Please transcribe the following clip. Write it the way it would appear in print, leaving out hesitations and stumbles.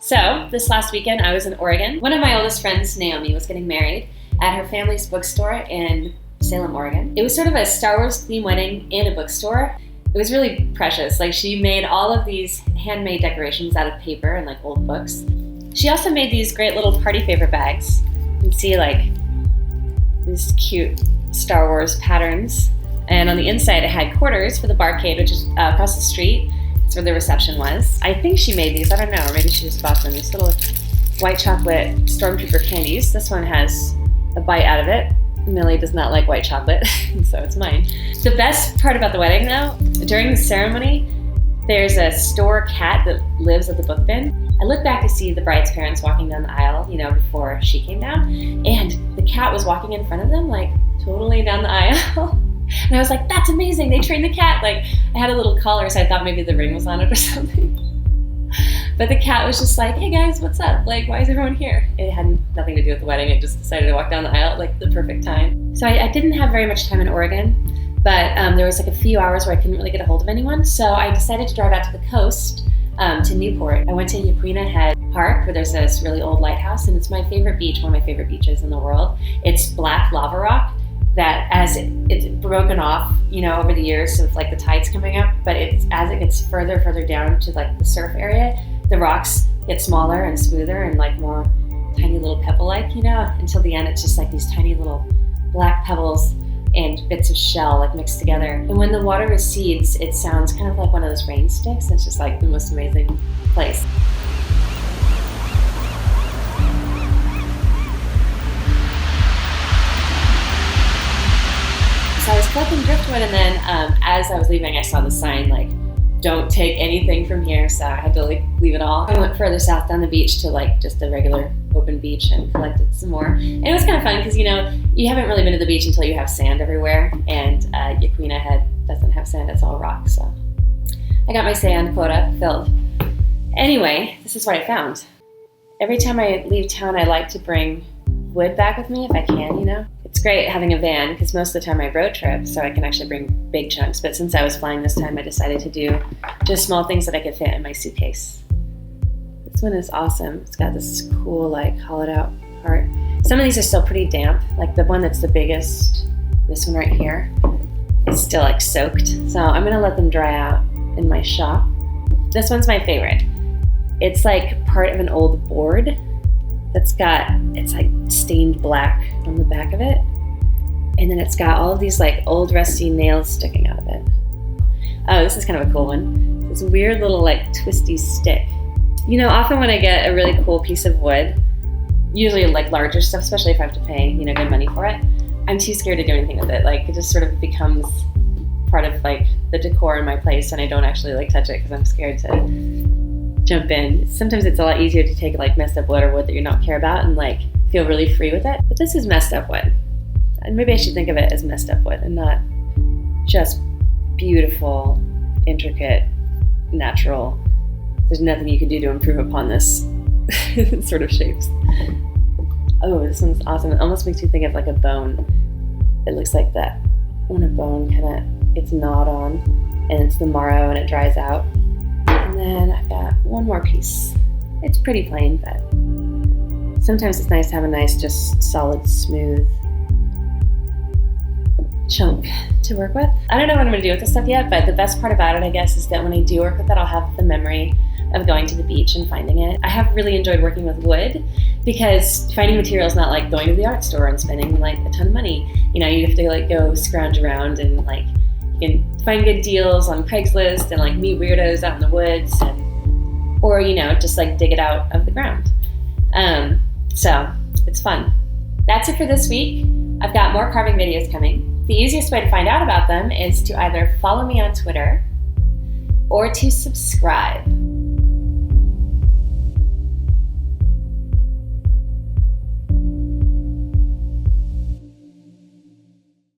So this last weekend I was in Oregon. One of my oldest friends, Naomi, was getting married at her family's bookstore in Salem, Oregon. It was sort of a Star Wars themed wedding in a bookstore. It was really precious. Like, she made all of these handmade decorations out of paper and like old books. She also made these great little party favor bags. You can see like these cute Star Wars patterns. And on the inside it had quarters for the barcade, which is across the street. That's where the reception was. I think she made these, I don't know, or maybe she just bought them. These little white chocolate Stormtrooper candies. This one has a bite out of it. Millie does not like white chocolate, so it's mine. The best part about the wedding though, during the ceremony, there's a store cat that lives at the book bin. I looked back to see the bride's parents walking down the aisle, before she came down, and the cat was walking in front of them, like totally down the aisle. And I was like, that's amazing, they trained the cat. Like, I had a little collar, so I thought maybe the ring was on it or something. But the cat was just like, hey guys, what's up? Like, why is everyone here? It had nothing to do with the wedding. It just decided to walk down the aisle at like the perfect time. So I didn't have very much time in Oregon, but there was like a few hours where I couldn't really get a hold of anyone. So I decided to drive out to the coast, to Newport. I went to Yaquina Head Park, where there's this really old lighthouse, and it's my favorite beach, one of my favorite beaches in the world. It's black lava rock that as it's broken off, over the years of like the tides coming up, but as it gets further down to like the surf area, the rocks get smaller and smoother and like more tiny little pebble-like, until the end it's just like these tiny little black pebbles and bits of shell like mixed together. And when the water recedes, it sounds kind of like one of those rain sticks. It's just like the most amazing place. So I was collecting driftwood, and then as I was leaving, I saw the sign like, don't take anything from here, so I had to like leave it all. I went further south down the beach to like just a regular open beach and collected some more. And it was kind of fun because, you haven't really been to the beach until you have sand everywhere, and Yaquina Head doesn't have sand, it's all rock. So I got my sand quota filled. Anyway, this is what I found. Every time I leave town, I like to bring wood back with me if I can, It's great having a van because most of the time I road trip, so I can actually bring big chunks. But since I was flying this time, I decided to do just small things that I could fit in my suitcase. This one is awesome. It's got this cool, like, hollowed out part. Some of these are still pretty damp. Like the one that's the biggest, this one right here, is still like soaked. So I'm gonna let them dry out in my shop. This one's my favorite. It's like part of an old board it's like stained black on the back of it. And then it's got all of these like old rusty nails sticking out of it. Oh, this is kind of a cool one. This weird little like twisty stick. Often when I get a really cool piece of wood, usually like larger stuff, especially if I have to pay, good money for it, I'm too scared to do anything with it. Like, it just sort of becomes part of like the decor in my place, and I don't actually like touch it because I'm scared to jump in. Sometimes it's a lot easier to take like messed up wood or wood that you don't care about and like feel really free with it. But this is messed up wood. And maybe I should think of it as messed up wood and not just beautiful, intricate, natural. There's nothing you can do to improve upon this sort of shapes. Oh, this one's awesome. It almost makes me think of like a bone. It looks like that when a bone kind of gets gnawed on, and it's the marrow and it dries out. And then I've got one more piece. It's pretty plain, but sometimes it's nice to have a nice, just solid, smooth chunk to work with. I don't know what I'm going to do with this stuff yet, but the best part about it, I guess, is that when I do work with it, I'll have the memory of going to the beach and finding it. I have really enjoyed working with wood because finding material is not like going to the art store and spending like a ton of money. You have to like go scrounge around and like you can find good deals on Craigslist and like meet weirdos out in the woods, or just like dig it out of the ground. So it's fun. That's it for this week. I've got more carving videos coming. The easiest way to find out about them is to either follow me on Twitter or to subscribe.